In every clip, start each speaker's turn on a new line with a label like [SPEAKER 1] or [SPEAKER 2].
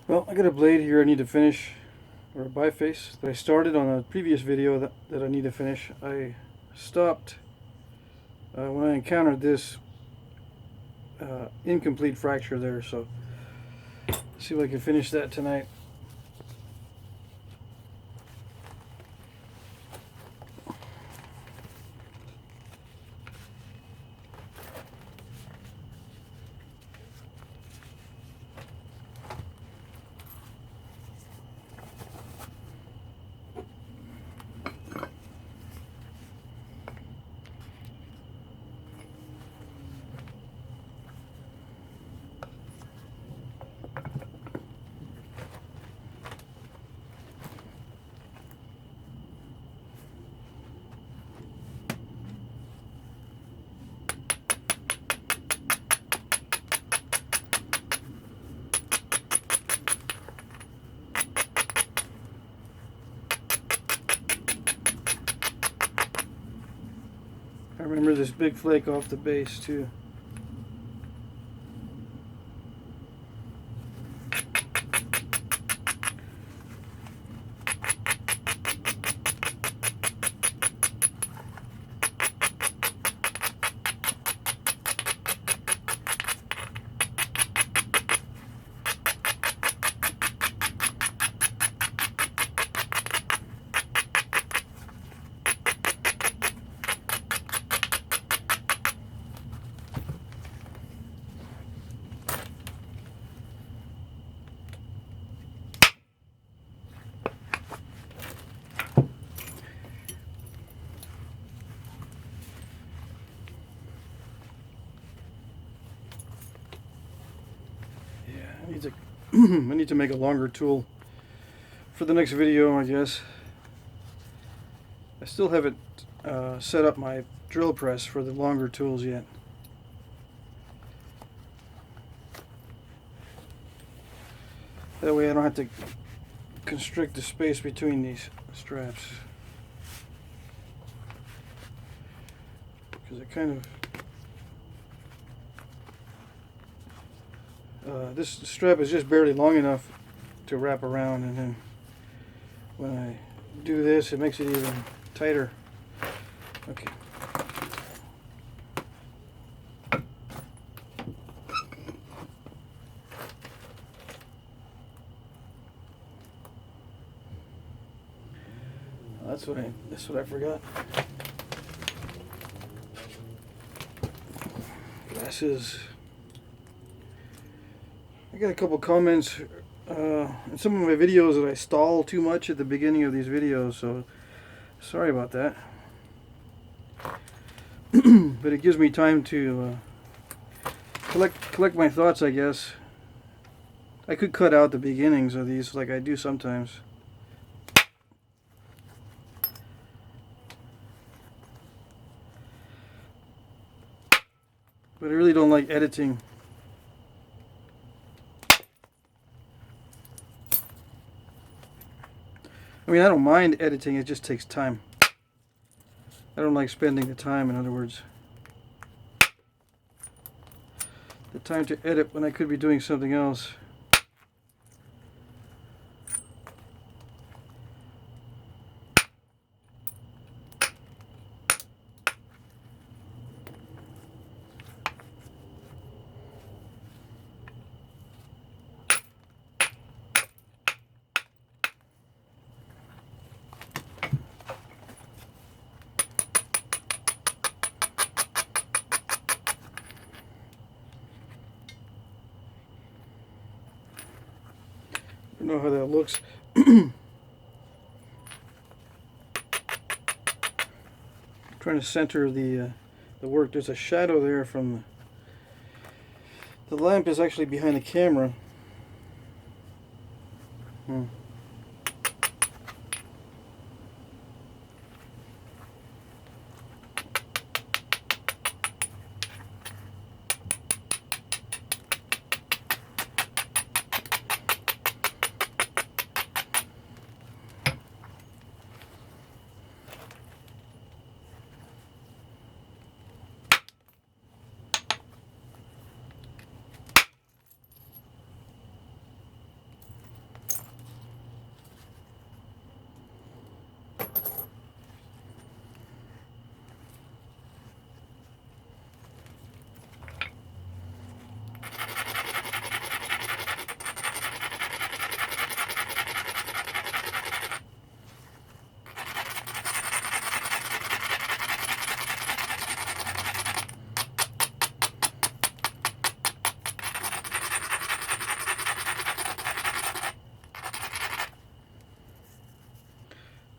[SPEAKER 1] Well, I got a blade here I need to finish, or a biface that I started on a previous video that I need to finish. I stopped when I encountered this incomplete fracture there, so see if I can finish that tonight. I remember this big flake off the base too. I need to I need to make a longer tool for the next video, I guess. I still haven't set up my drill press for the longer tools yet. That way I don't have to constrict the space between these straps. Because it kind of... this strap is just barely long enough to wrap around, and then when I do this it makes it even tighter. Okay. That's what I forgot. Glasses. I got a couple comments in some of my videos that I stall too much at the beginning of these videos, so sorry about that. But it gives me time to collect my thoughts, I guess. I could cut out the beginnings of these like I do sometimes. But I really don't like editing. I mean, I don't mind editing, it just takes time. I don't like spending the time, in other words. The time to edit when I could be doing something else. I don't know how that looks. Trying to center the work. There's a shadow there from the lamp is actually behind the camera.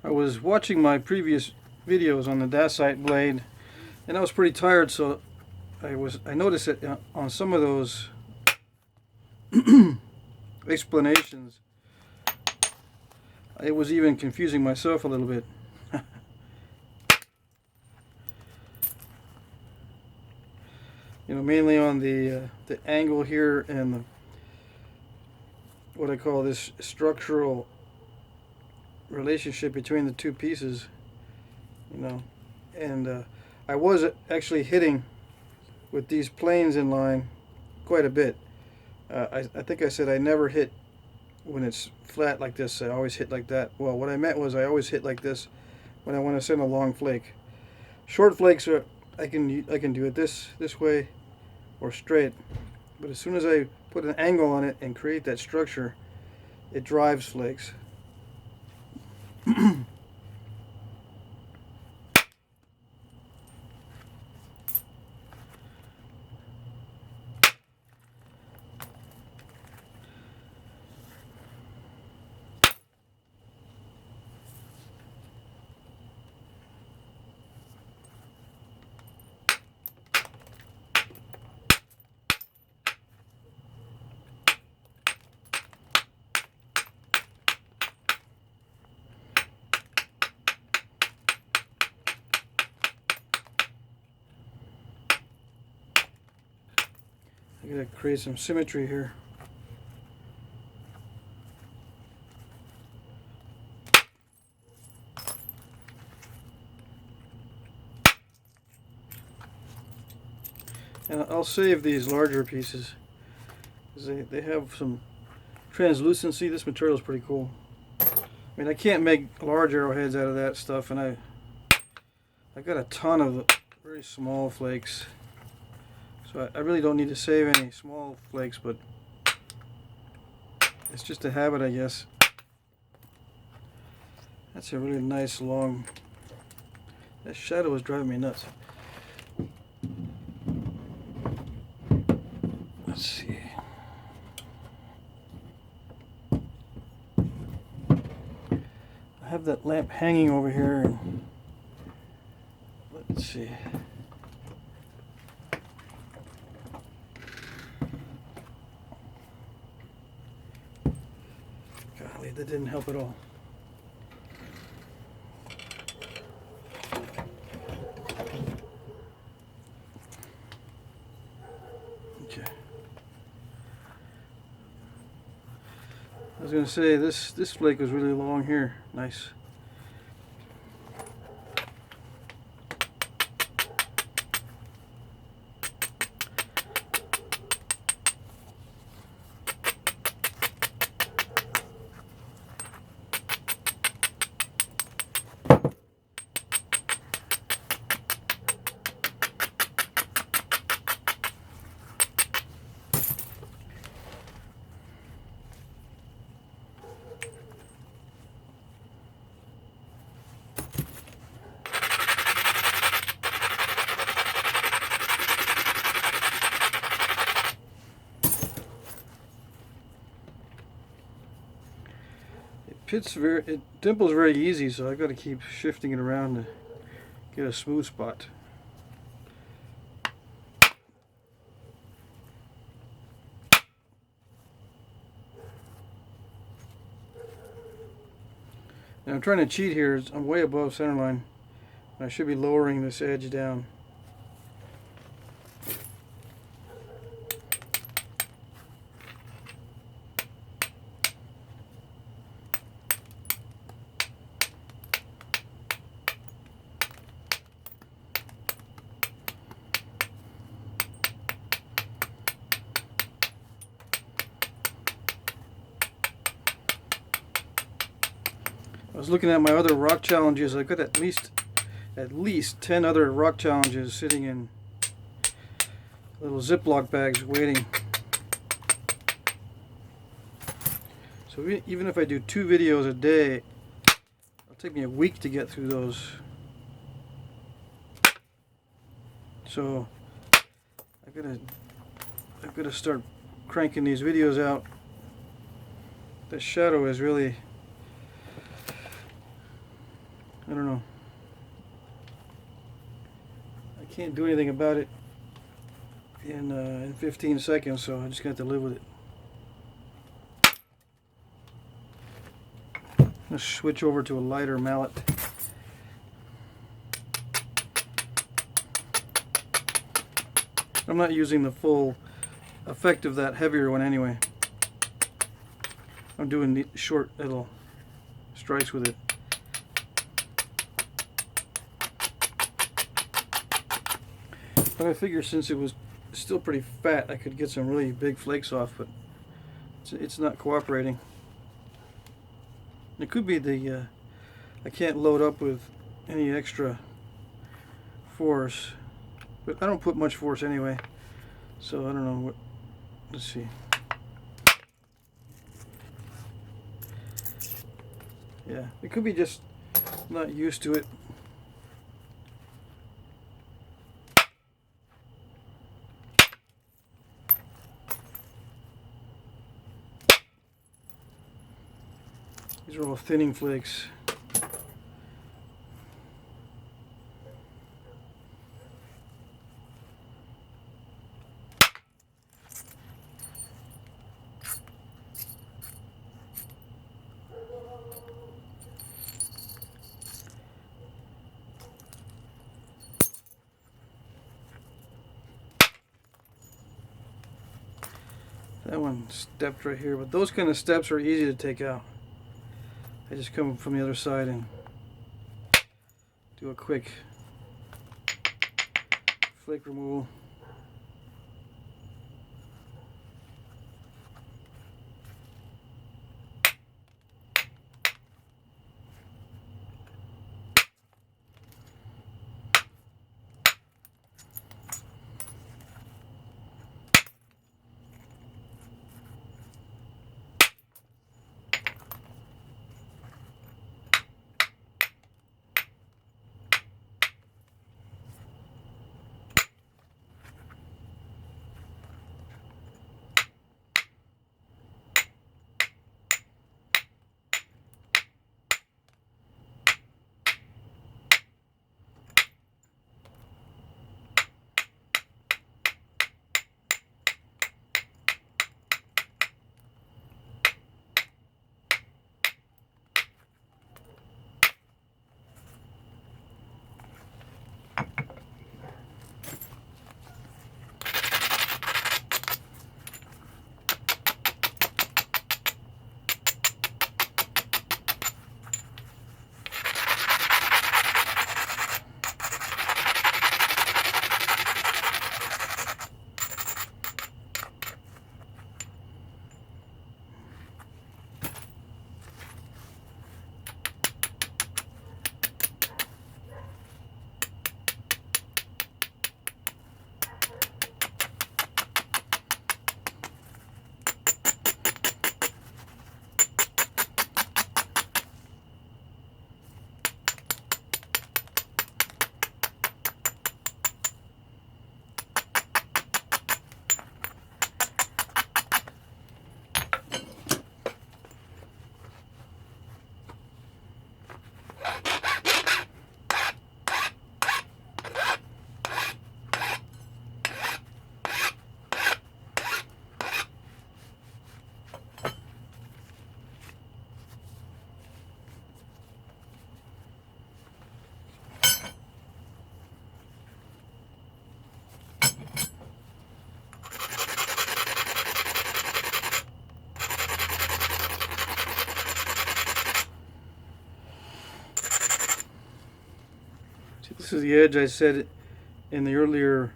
[SPEAKER 1] I was watching my previous videos on the Dacite blade, and I was pretty tired, so I noticed that on some of those explanations, it was even confusing myself a little bit. You know, mainly on the angle here and what I call this structural relationship between the two pieces. You know, and I was actually hitting with these planes in line quite a bit. I think I said I never hit when it's flat like this. I always hit like that. Well, what I meant was I always hit like this when I want to send a long flake. Short flakes are I can do it this way or straight, but as soon as I put an angle on it and create that structure, it drives flakes. I gotta create some symmetry here. And I'll save these larger pieces because they have some translucency. This material is pretty cool. I mean, I can't make large arrowheads out of that stuff, and I got a ton of very small flakes. So I really don't need to save any small flakes, but it's just a habit, I guess. That's a really nice long... That shadow is driving me nuts. Let's see. I have that lamp hanging over here, and let's see. Golly, that didn't help at all. Okay. I was going to say this flake was really long here. Nice. It dimples very easy, so I got to keep shifting it around to get a smooth spot. Now I'm trying to cheat here. I'm way above center line. I should be lowering this edge down. I was looking at my other rock challenges. I got at least 10 other rock challenges sitting in little Ziploc bags waiting. So even if I do 2 videos a day, it'll take me a week to get through those. So I've got to start cranking these videos out. The shadow is really I don't know. I can't do anything about it in 15 seconds, so I just got to live with it. Let's switch over to a lighter mallet. I'm not using the full effect of that heavier one anyway. I'm doing the short little strikes with it. But I figure since it was still pretty fat, I could get some really big flakes off, but it's not cooperating. It could be the I can't load up with any extra force, but I don't put much force anyway, so I don't know what. Let's see. Yeah, it could be just not used to it. These are all thinning flakes. That one stepped right here, but those kind of steps are easy to take out. I just come from the other side and do a quick flake removal. This is the edge I said in the earlier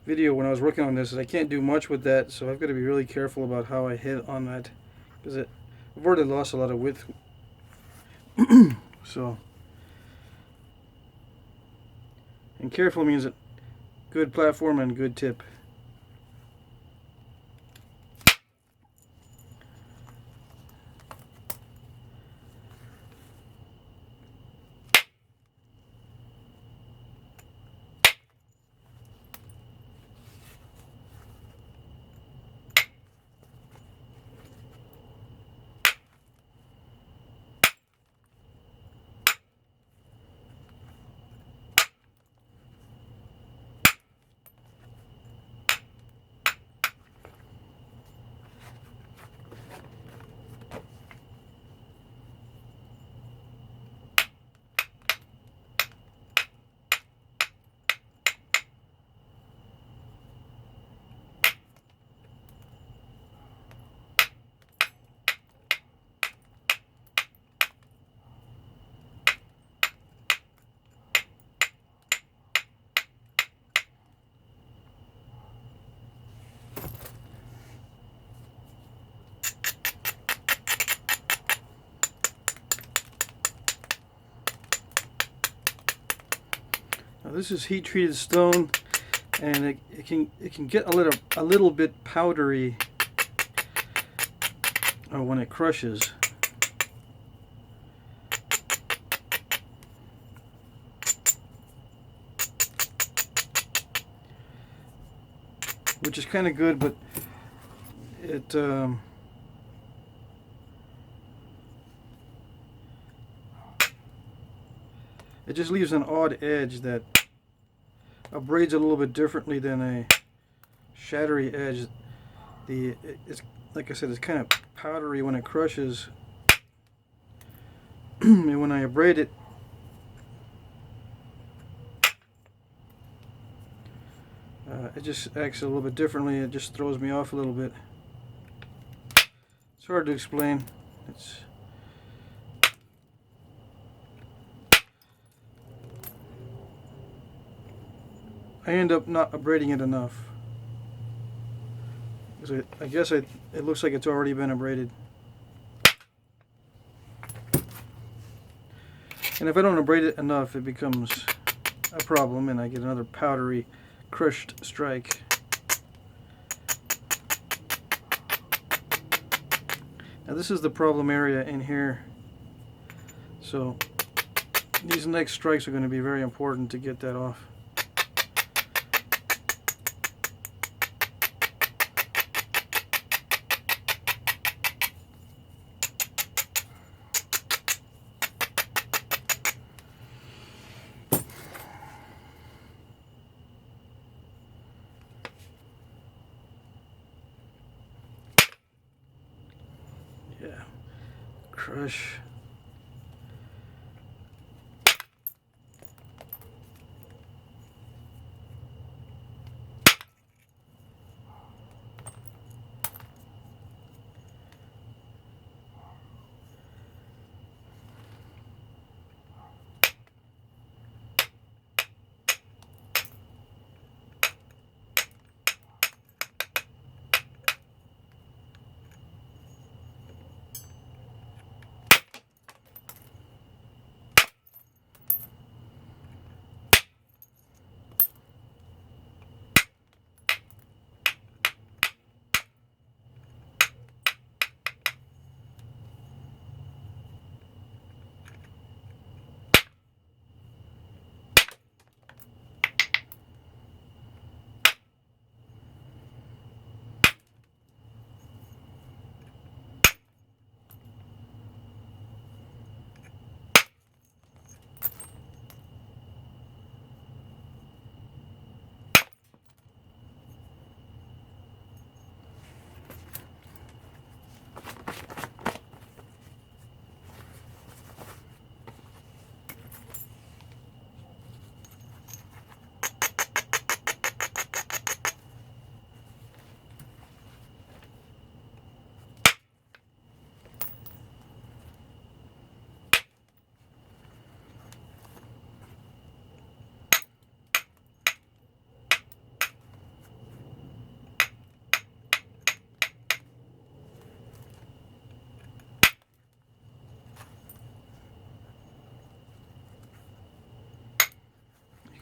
[SPEAKER 1] video when I was working on this, is I can't do much with that, so I've got to be really careful about how I hit on that, because I've already lost a lot of width. So, and careful means that good platform and good tip. This is heat treated stone, and it can get a little bit powdery when it crushes. Which is kind of good, but it just leaves an odd edge that abrades a little bit differently than a shattery edge. It's like I said, it's kind of powdery when it crushes, and when I abrade it, it just acts a little bit differently. It just throws me off a little bit. It's hard to explain. I end up not abrading it enough. I guess it looks like it's already been abraded. And if I don't abrade it enough, it becomes a problem, and I get another powdery, crushed strike. Now this is the problem area in here, so these next strikes are going to be very important to get that off. Yeah, crush.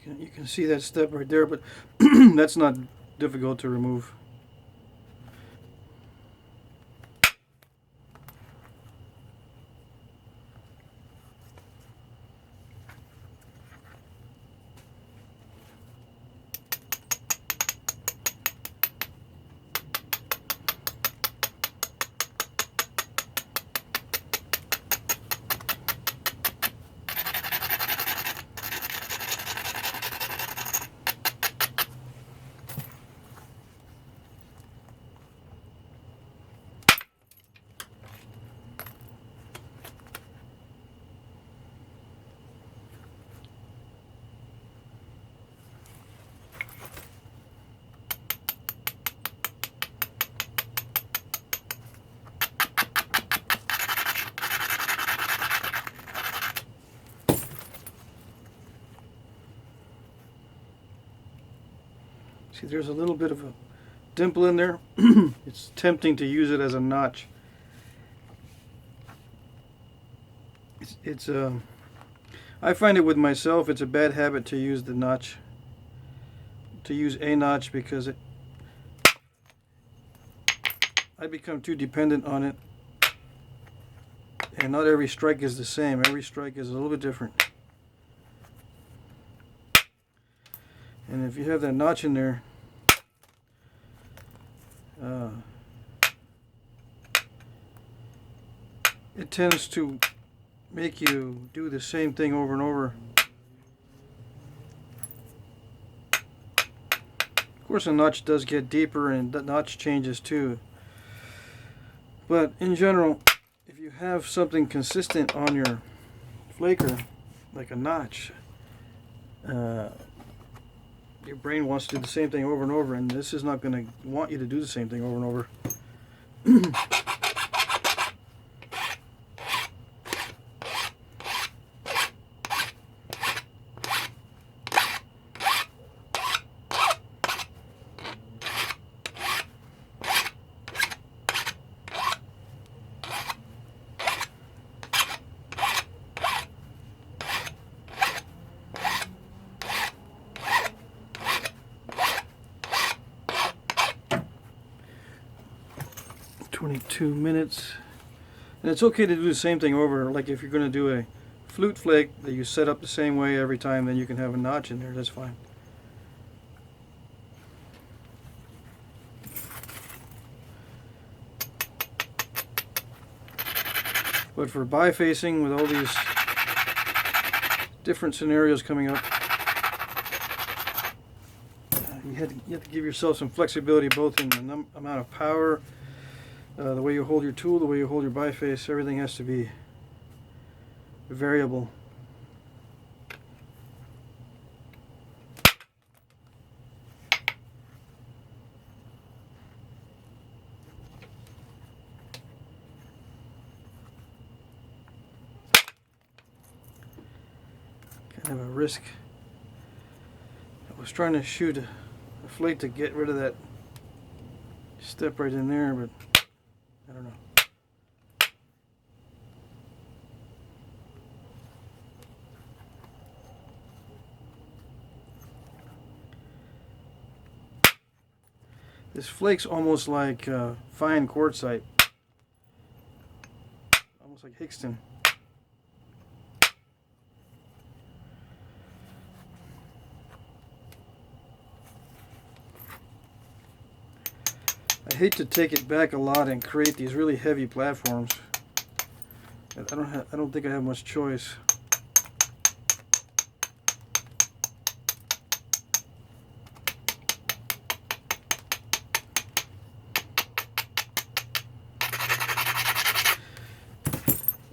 [SPEAKER 1] You can see that step right there, but that's not difficult to remove. See, there's a little bit of a dimple in there. It's tempting to use it as a notch. I find it with myself, it's a bad habit to use the notch, to use a notch, because I become too dependent on it, and not every strike is the same. Every strike is a little bit different. And if you have that notch in there, it tends to make you do the same thing over and over. Of course, a notch does get deeper, and the notch changes too. But in general, if you have something consistent on your flaker, like a notch, your brain wants to do the same thing over and over, and this is not going to want you to do the same thing over and over. 22 minutes. And it's okay to do the same thing over. Like if you're going to do a flute flake that you set up the same way every time, then you can have a notch in there. That's fine. But for bifacing, with all these different scenarios coming up, you have to give yourself some flexibility, both in the amount of power, the way you hold your tool, the way you hold your biface. Everything has to be variable. Kind of a risk. I was trying to shoot a flake to get rid of that step right in there, but I don't know. This flake's almost like fine quartzite, almost like Hickston. I hate to take it back a lot and create these really heavy platforms. I don't think I have much choice.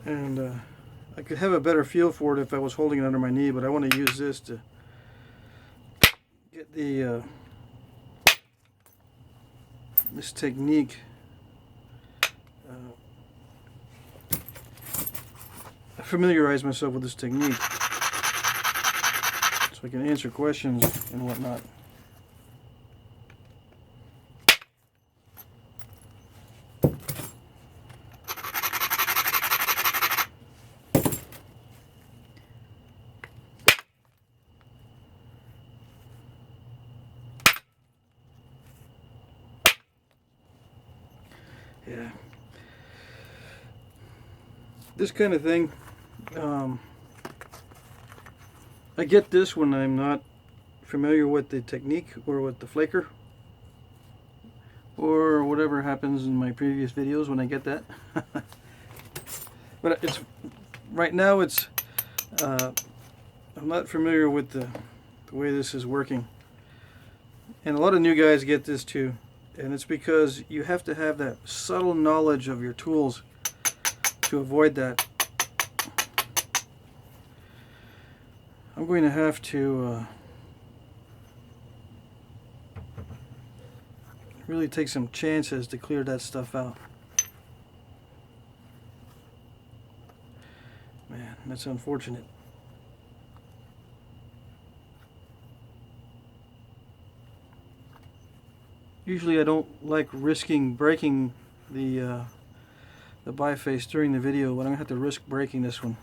[SPEAKER 1] And I could have a better feel for it if I was holding it under my knee, but I want to use this to get the this technique. I familiarize myself with this technique so I can answer questions and whatnot. Yeah. This kind of thing, I get this when I'm not familiar with the technique or with the flaker, or whatever happens in my previous videos when I get that. But it's right now it's I'm not familiar with the way this is working, and a lot of new guys get this too. And it's because you have to have that subtle knowledge of your tools to avoid that. I'm going to have to really take some chances to clear that stuff out. Man, that's unfortunate. Usually I don't like risking breaking the biface during the video, but I'm going to have to risk breaking this one.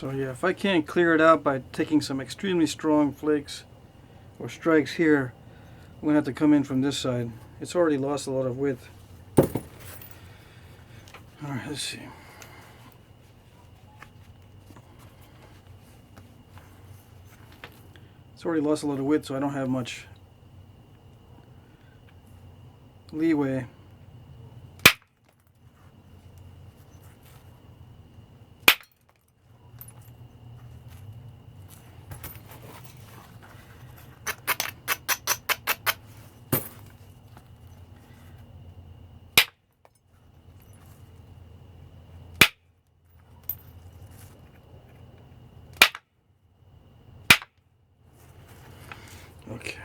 [SPEAKER 1] So yeah, if I can't clear it out by taking some extremely strong flakes or strikes here, I'm going to have to come in from this side. It's already lost a lot of width. Alright, let's see. It's already lost a lot of width, so I don't have much leeway. Okay.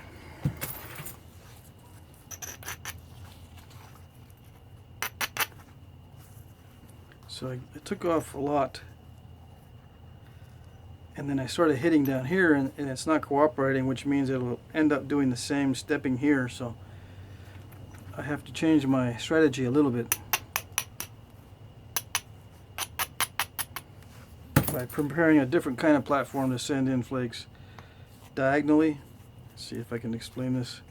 [SPEAKER 1] So I took off a lot, and then I started hitting down here, and it's not cooperating, which means it will end up doing the same stepping here. So I have to change my strategy a little bit by preparing a different kind of platform to send in flakes diagonally. Let's see if I can explain this.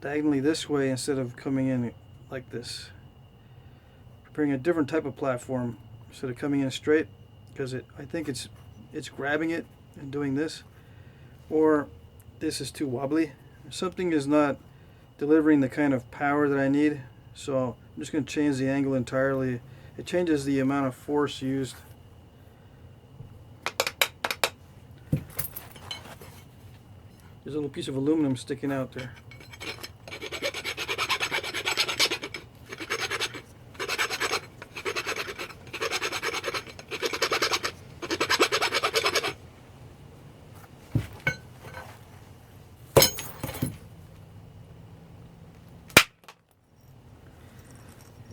[SPEAKER 1] Diagonally this way instead of coming in like this. Preparing a different type of platform instead of coming in straight, because I think it's grabbing it and doing this, or this is too wobbly. Something is not delivering the kind of power that I need, so I'm just going to change the angle entirely. It changes the amount of force used. There's a little piece of aluminum sticking out there.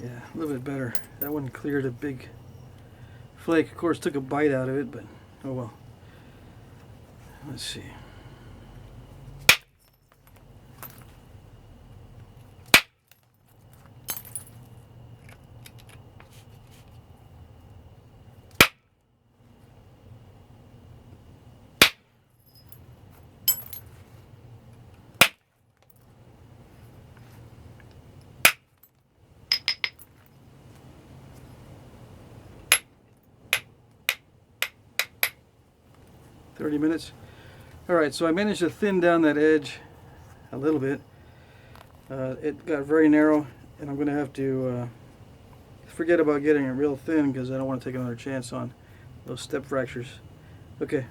[SPEAKER 1] Yeah, a little bit better. That one cleared a big flake. Of course, took a bite out of it, but oh well. Let's see. "30 minutes. Alright, so I managed to thin down that edge a little bit. It got very narrow, and I'm going to have to forget about getting it real thin because I don't want to take another chance on those step fractures. Okay,